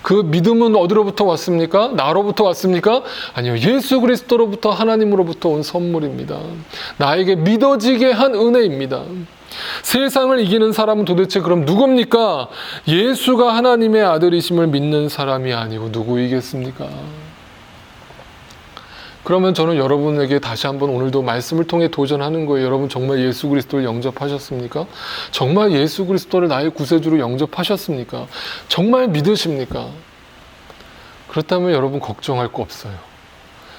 그 믿음은 어디로부터 왔습니까? 나로부터 왔습니까? 아니요. 예수 그리스도로부터, 하나님으로부터 온 선물입니다. 나에게 믿어지게 한 은혜입니다. 세상을 이기는 사람은 도대체 그럼 누굽니까? 예수가 하나님의 아들이심을 믿는 사람이 아니고 누구이겠습니까? 그러면 저는 여러분에게 다시 한번 오늘도 말씀을 통해 도전하는 거예요. 여러분 정말 예수 그리스도를 영접하셨습니까? 정말 예수 그리스도를 나의 구세주로 영접하셨습니까? 정말 믿으십니까? 그렇다면 여러분 걱정할 거 없어요.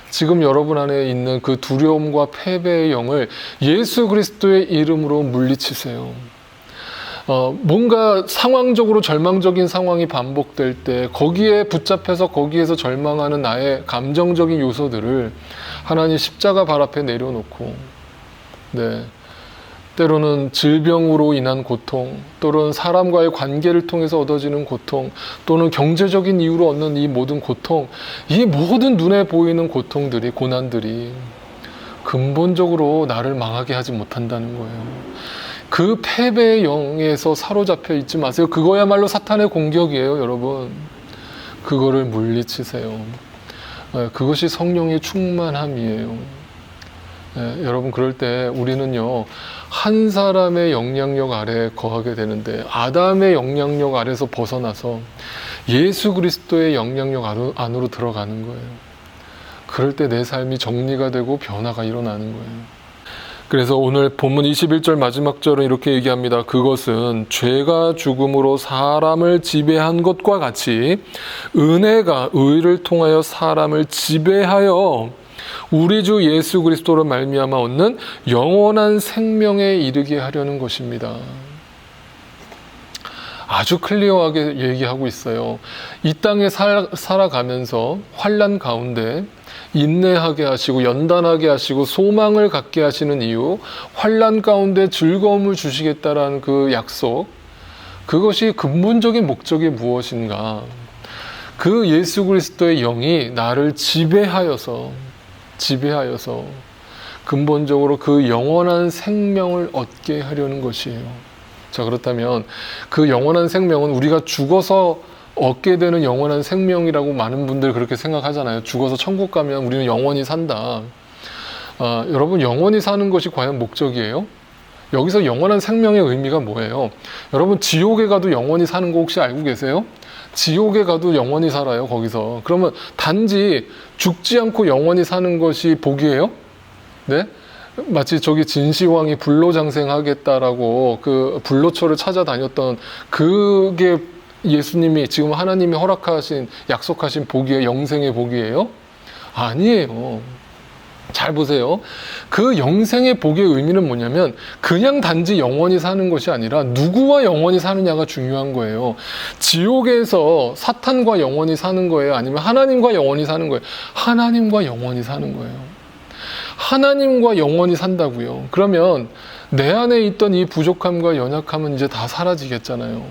지금 여러분 안에 있는 그 두려움과 패배의 영을 예수 그리스도의 이름으로 물리치세요. 뭔가 상황적으로 절망적인 상황이 반복될 때 거기에 붙잡혀서 거기에서 절망하는 나의 감정적인 요소들을 하나님 십자가 발 앞에 내려놓고, 네, 때로는 질병으로 인한 고통, 또는 사람과의 관계를 통해서 얻어지는 고통, 또는 경제적인 이유로 얻는 이 모든 고통, 이 모든 눈에 보이는 고통들이, 고난들이 근본적으로 나를 망하게 하지 못한다는 거예요. 그 패배의 영에서 사로잡혀 있지 마세요. 그거야말로 사탄의 공격이에요, 여러분. 그거를 물리치세요. 그것이 성령의 충만함이에요. 여러분, 그럴 때 우리는요, 한 사람의 영향력 아래 거하게 되는데 아담의 영향력 아래서 벗어나서 예수 그리스도의 영향력 안으로 들어가는 거예요. 그럴 때 내 삶이 정리가 되고 변화가 일어나는 거예요. 그래서 오늘 본문 21절 마지막 절은 이렇게 얘기합니다. 그것은 죄가 죽음으로 사람을 지배한 것과 같이 은혜가 의를 통하여 사람을 지배하여 우리 주 예수 그리스도로 말미암아 얻는 영원한 생명에 이르게 하려는 것입니다. 아주 클리어하게 얘기하고 있어요. 이 땅에 살아가면서 환난 가운데 인내하게 하시고 연단하게 하시고 소망을 갖게 하시는 이유, 환난 가운데 즐거움을 주시겠다라는 그 약속, 그것이 근본적인 목적이 무엇인가? 그 예수 그리스도의 영이 나를 지배하여서 근본적으로 그 영원한 생명을 얻게 하려는 것이에요. 자, 그렇다면 그 영원한 생명은 우리가 죽어서 얻게 되는 영원한 생명이라고 많은 분들 그렇게 생각하잖아요. 죽어서 천국 가면 우리는 영원히 산다. 여러분, 영원히 사는 것이 과연 목적이에요? 여기서 영원한 생명의 의미가 뭐예요? 여러분, 지옥에 가도 영원히 사는 거 혹시 알고 계세요? 지옥에 가도 영원히 살아요, 거기서. 그러면 단지 죽지 않고 영원히 사는 것이 복이에요? 네? 마치 저기 진시황이 불로장생하겠다라고 그 불로초를 찾아다녔던 그게 예수님이 지금 하나님이 허락하신 약속하신 복이에요? 영생의 복이에요? 아니에요. 잘 보세요. 그 영생의 복의 의미는 뭐냐면 그냥 단지 영원히 사는 것이 아니라 누구와 영원히 사느냐가 중요한 거예요. 지옥에서 사탄과 영원히 사는 거예요? 아니면 하나님과 영원히 사는 거예요? 하나님과 영원히 사는 거예요. 하나님과 영원히 산다고요. 그러면 내 안에 있던 이 부족함과 연약함은 이제 다 사라지겠잖아요.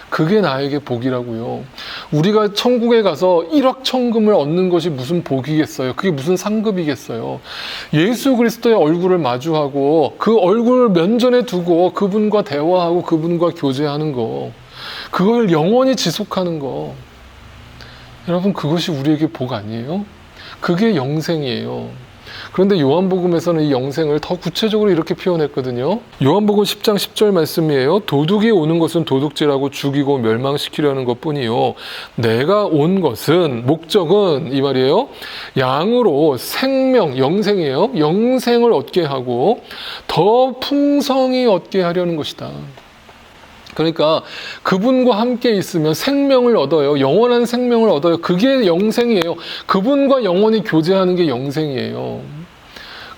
그게 나에게 복이라고요. 우리가 천국에 가서 일확천금을 얻는 것이 무슨 복이겠어요? 그게 무슨 상급이겠어요? 예수 그리스도의 얼굴을 마주하고 그 얼굴을 면전에 두고 그분과 대화하고 그분과 교제하는 거, 그걸 영원히 지속하는 거, 여러분, 그것이 우리에게 복 아니에요? 그게 영생이에요. 그런데 요한복음에서는 이 영생을 더 구체적으로 이렇게 표현했거든요. 요한복음 10장 10절 말씀이에요. 도둑이 오는 것은 도둑질하고 죽이고 멸망시키려는 것뿐이요, 내가 온 것은, 목적은 이 말이에요, 양으로 생명, 영생이에요, 영생을 얻게 하고 더 풍성히 얻게 하려는 것이다. 그러니까 그분과 함께 있으면 생명을 얻어요. 영원한 생명을 얻어요. 그게 영생이에요. 그분과 영원히 교제하는 게 영생이에요.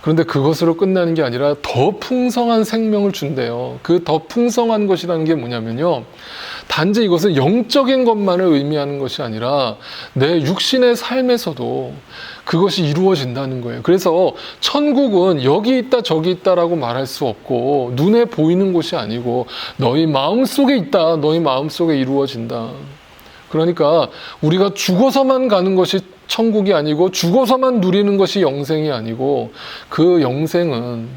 그런데 그것으로 끝나는 게 아니라 더 풍성한 생명을 준대요. 그 더 풍성한 것이라는 게 뭐냐면요, 단지 이것은 영적인 것만을 의미하는 것이 아니라 내 육신의 삶에서도 그것이 이루어진다는 거예요. 그래서 천국은 여기 있다 저기 있다라고 말할 수 없고 눈에 보이는 곳이 아니고 너희 마음속에 있다, 너희 마음속에 이루어진다. 그러니까 우리가 죽어서만 가는 것이 천국이 아니고 죽어서만 누리는 것이 영생이 아니고, 그 영생은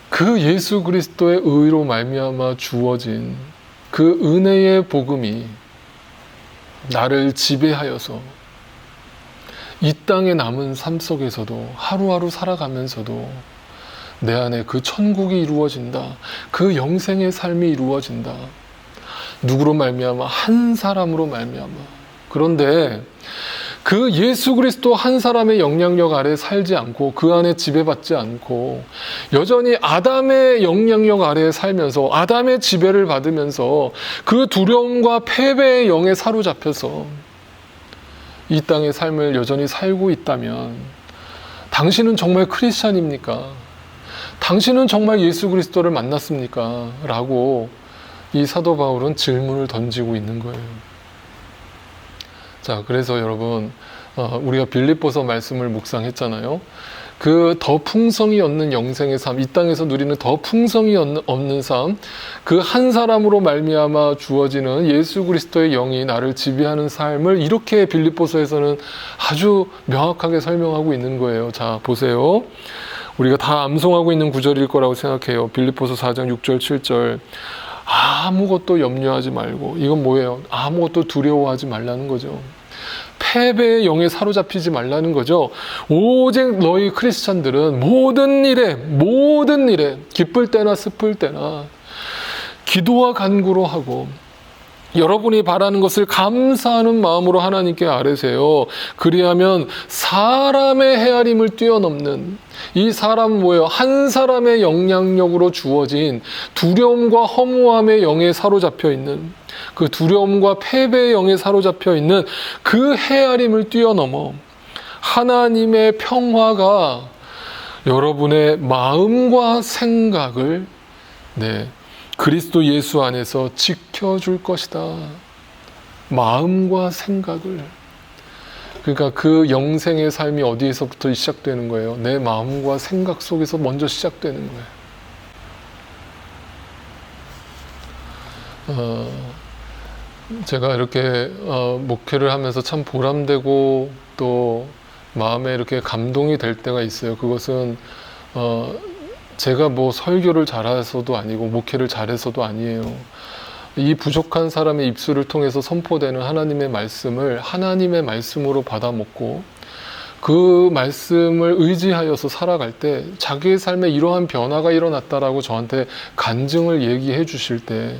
그 예수 그리스도의 의로 말미암아 주어진 그 은혜의 복음이 나를 지배하여서 이 땅에 남은 삶 속에서도 하루하루 살아가면서도 내 안에 그 천국이 이루어진다. 그 영생의 삶이 이루어진다. 누구로 말미암아? 한 사람으로 말미암아. 그런데 그 예수 그리스도 한 사람의 영향력 아래 살지 않고 그 안에 지배받지 않고 여전히 아담의 영향력 아래 살면서 아담의 지배를 받으면서 그 두려움과 패배의 영에 사로잡혀서 이 땅의 삶을 여전히 살고 있다면 당신은 정말 크리스찬입니까? 당신은 정말 예수 그리스도를 만났습니까? 라고 이 사도 바울은 질문을 던지고 있는 거예요. 자, 그래서 여러분, 우리가 빌립보서 말씀을 묵상했잖아요. 그 더 풍성이 얻는 영생의 삶, 이 땅에서 누리는 더 풍성이 얻는 삶, 그 한 사람으로 말미암아 주어지는 예수 그리스도의 영이 나를 지배하는 삶을 이렇게 빌립보서에서는 아주 명확하게 설명하고 있는 거예요. 자, 보세요. 우리가 다 암송하고 있는 구절일 거라고 생각해요. 빌립보서 4장 6절 7절. 아무것도 염려하지 말고, 이건 뭐예요? 아무것도 두려워하지 말라는 거죠. 패배의 영에 사로잡히지 말라는 거죠. 오직 너희 크리스찬들은 모든 일에 기쁠 때나 슬플 때나 기도와 간구로 하고 여러분이 바라는 것을 감사하는 마음으로 하나님께 아뢰세요. 그리하면 사람의 헤아림을 뛰어넘는, 이 사람은 뭐예요? 한 사람의 영향력으로 주어진 두려움과 허무함의 영에 사로잡혀 있는, 그 두려움과 패배의 영에 사로잡혀 있는 그 헤아림을 뛰어넘어 하나님의 평화가 여러분의 마음과 생각을 그리스도 예수 안에서 지켜줄 것이다. 마음과 생각을. 그러니까 그 영생의 삶이 어디에서부터 시작되는 거예요? 내 마음과 생각 속에서 먼저 시작되는 거예요. 제가 이렇게 목회를 하면서 참 보람되고 또 마음에 이렇게 감동이 될 때가 있어요. 그것은 제가 뭐 설교를 잘해서도 아니고 목회를 잘해서도 아니에요. 이 부족한 사람의 입술을 통해서 선포되는 하나님의 말씀을 하나님의 말씀으로 받아 먹고 그 말씀을 의지하여서 살아갈 때 자기의 삶에 이러한 변화가 일어났다라고 저한테 간증을 얘기해 주실 때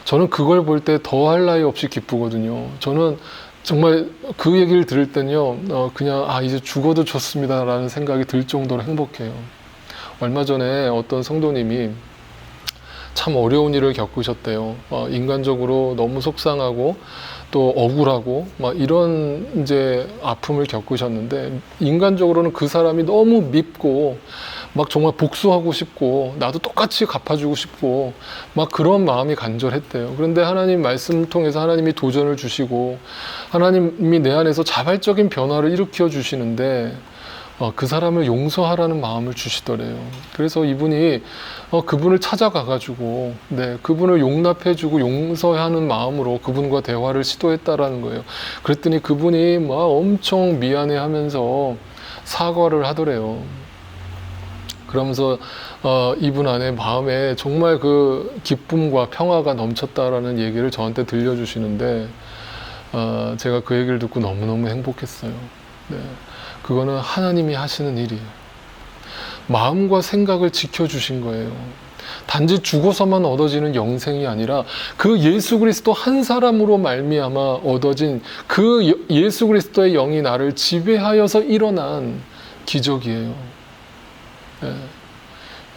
저는 그걸 볼 때 더할 나위 없이 기쁘거든요. 저는 정말 그 얘기를 들을 때는요, 그냥 이제 죽어도 좋습니다라는 생각이 들 정도로 행복해요. 얼마 전에 어떤 성도님이 참 어려운 일을 겪으셨대요. 인간적으로 너무 속상하고 또 억울하고 막 이런 이제 아픔을 겪으셨는데 인간적으로는 그 사람이 너무 밉고 막 정말 복수하고 싶고 나도 똑같이 갚아주고 싶고 막 그런 마음이 간절했대요. 그런데 하나님 말씀 통해서 하나님이 도전을 주시고 하나님이 내 안에서 자발적인 변화를 일으켜 주시는데 그 사람을 용서하라는 마음을 주시더래요. 그래서 이분이 그분을 찾아가가지고 그분을 용납해주고 용서하는 마음으로 그분과 대화를 시도했다라는 거예요. 그랬더니 그분이 막 엄청 미안해하면서 사과를 하더래요. 그러면서 이분 안에 마음에 정말 그 기쁨과 평화가 넘쳤다라는 얘기를 저한테 들려주시는데 제가 그 얘기를 듣고 너무너무 행복했어요. 그거는 하나님이 하시는 일이에요. 마음과 생각을 지켜주신 거예요. 단지 죽어서만 얻어지는 영생이 아니라 그 예수 그리스도 한 사람으로 말미암아 얻어진 그 예수 그리스도의 영이 나를 지배하여서 일어난 기적이에요.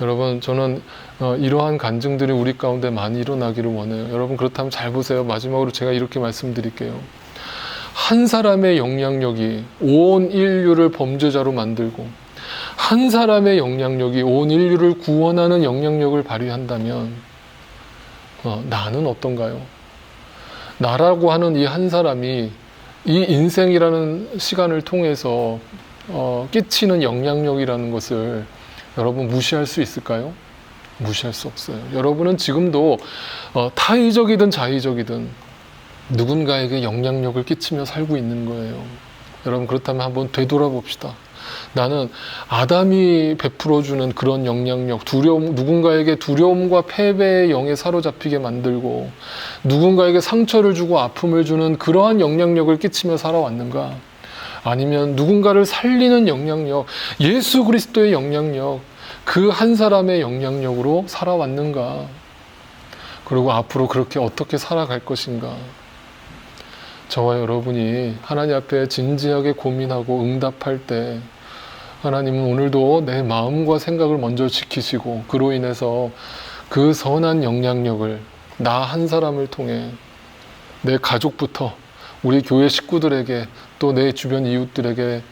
여러분, 저는 이러한 간증들이 우리 가운데 많이 일어나기를 원해요. 여러분, 그렇다면 잘 보세요. 마지막으로 제가 이렇게 말씀드릴게요. 한 사람의 영향력이 온 인류를 범죄자로 만들고 한 사람의 영향력이 온 인류를 구원하는 영향력을 발휘한다면 나는 어떤가요? 나라고 하는 이 한 사람이 이 인생이라는 시간을 통해서 끼치는 영향력이라는 것을 여러분 무시할 수 있을까요? 무시할 수 없어요. 여러분은 지금도 타의적이든 자의적이든 누군가에게 영향력을 끼치며 살고 있는 거예요. 여러분, 그렇다면 한번 되돌아봅시다. 나는 아담이 베풀어주는 그런 영향력, 두려움, 누군가에게 두려움과 패배의 영에 사로잡히게 만들고 누군가에게 상처를 주고 아픔을 주는 그러한 영향력을 끼치며 살아왔는가? 아니면 누군가를 살리는 영향력, 예수 그리스도의 영향력, 그 한 사람의 영향력으로 살아왔는가? 그리고 앞으로 그렇게 어떻게 살아갈 것인가? 저와 여러분이 하나님 앞에 진지하게 고민하고 응답할 때 하나님은 오늘도 내 마음과 생각을 먼저 지키시고 그로 인해서 그 선한 영향력을 나 한 사람을 통해 내 가족부터 우리 교회 식구들에게 또 내 주변 이웃들에게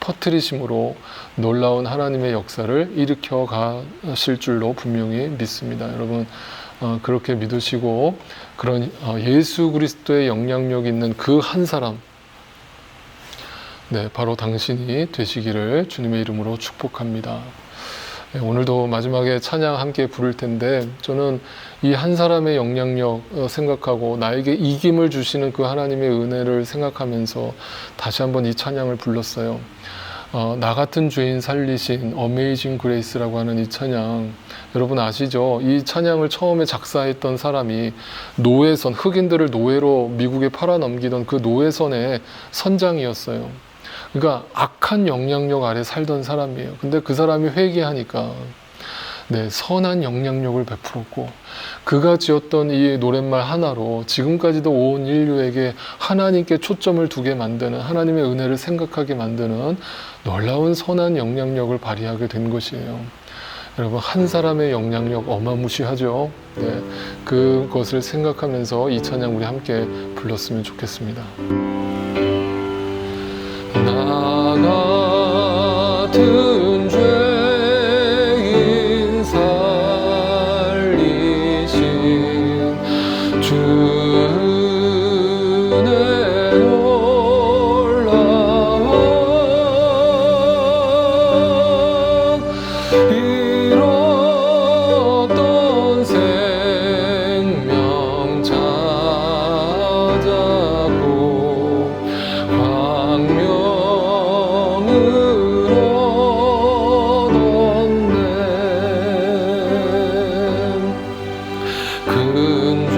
퍼뜨리심으로 놀라운 하나님의 역사를 일으켜 가실 줄로 분명히 믿습니다. 여러분, 그렇게 믿으시고 그런 예수 그리스도의 영향력 있는 그 한 사람, 바로 당신이 되시기를 주님의 이름으로 축복합니다. 오늘도 마지막에 찬양 함께 부를 텐데 저는 이 한 사람의 영향력 생각하고 나에게 이김을 주시는 그 하나님의 은혜를 생각하면서 다시 한번 이 찬양을 불렀어요. 나 같은 죄인 살리신 어메이징 그레이스라고 하는 이 찬양, 여러분 아시죠? 이 찬양을 처음에 작사했던 사람이 노예선, 흑인들을 노예로 미국에 팔아넘기던 그 노예선의 선장이었어요. 그러니까 악한 영향력 아래 살던 사람이에요. 근데 그 사람이 회개하니까 선한 영향력을 베풀었고 그가 지었던 이 노랫말 하나로 지금까지도 온 인류에게 하나님께 초점을 두게 만드는, 하나님의 은혜를 생각하게 만드는 놀라운 선한 영향력을 발휘하게 된 것이에요. 여러분, 한 사람의 영향력 어마무시하죠. 그것을 생각하면서 이 찬양 우리 함께 불렀으면 좋겠습니다. 나 같은 죄인 살리신 주 은혜 놀라워 잃었던 생명 찾았고 큰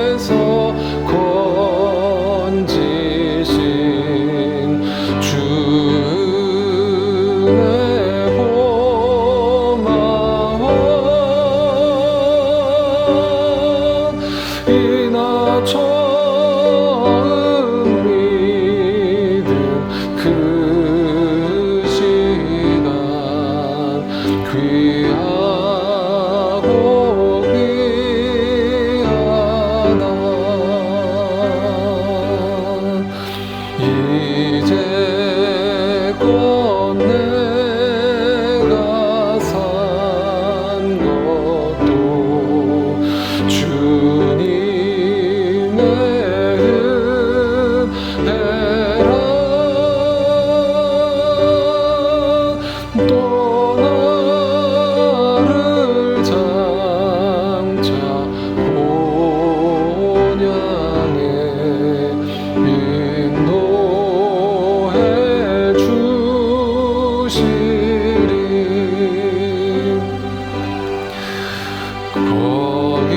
죄악에서 건지신 주의 고마워. 이나 처음 믿은 그 시간 귀하고 귀하다. 이제껏 내가 산 것도 주님의 은혜라. 또 나를 장차 본향에 인도해 주시리.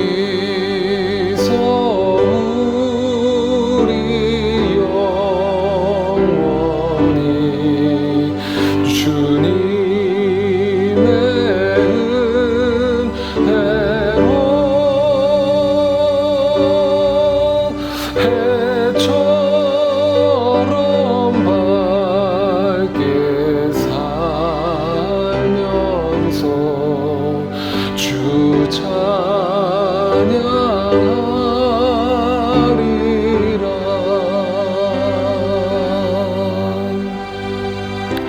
거기서 우리 영원히 주님의 은혜로 해처럼 밝게 살면서 주 찬양하리라.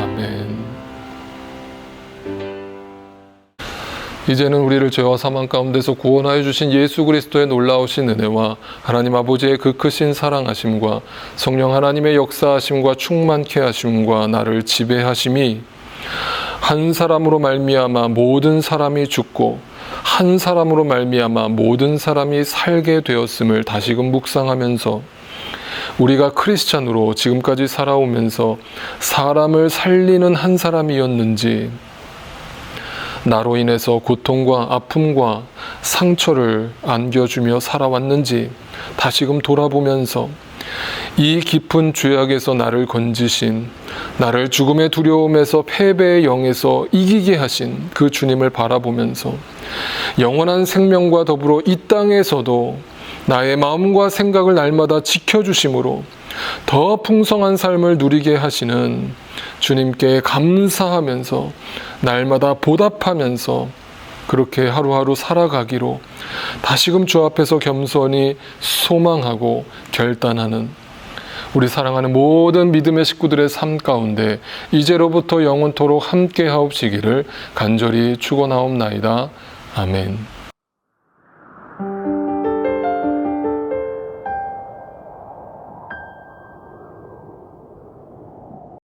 아멘. 이제는 우리를 죄와 사망 가운데서 구원하여 주신 예수 그리스도의 놀라우신 은혜와 하나님 아버지의 그 크신 사랑하심과 성령 하나님의 역사하심과 충만케 하심과 나를 지배하심이 한 사람으로 말미암아 모든 사람이 죽고 한 사람으로 말미암아 모든 사람이 살게 되었음을 다시금 묵상하면서 우리가 크리스찬으로 지금까지 살아오면서 사람을 살리는 한 사람이었는지, 나로 인해서 고통과 아픔과 상처를 안겨주며 살아왔는지 다시금 돌아보면서 이 깊은 죄악에서 나를 건지신, 나를 죽음의 두려움에서 패배의 영에서 이기게 하신 그 주님을 바라보면서 영원한 생명과 더불어 이 땅에서도 나의 마음과 생각을 날마다 지켜주심으로 더 풍성한 삶을 누리게 하시는 주님께 감사하면서 날마다 보답하면서 그렇게 하루하루 살아가기로 다시금 주 앞에서 겸손히 소망하고 결단하는 우리 사랑하는 모든 믿음의 식구들의 삶 가운데 이제로부터 영원토록 함께 하옵시기를 간절히 축원하옵나이다. 아멘.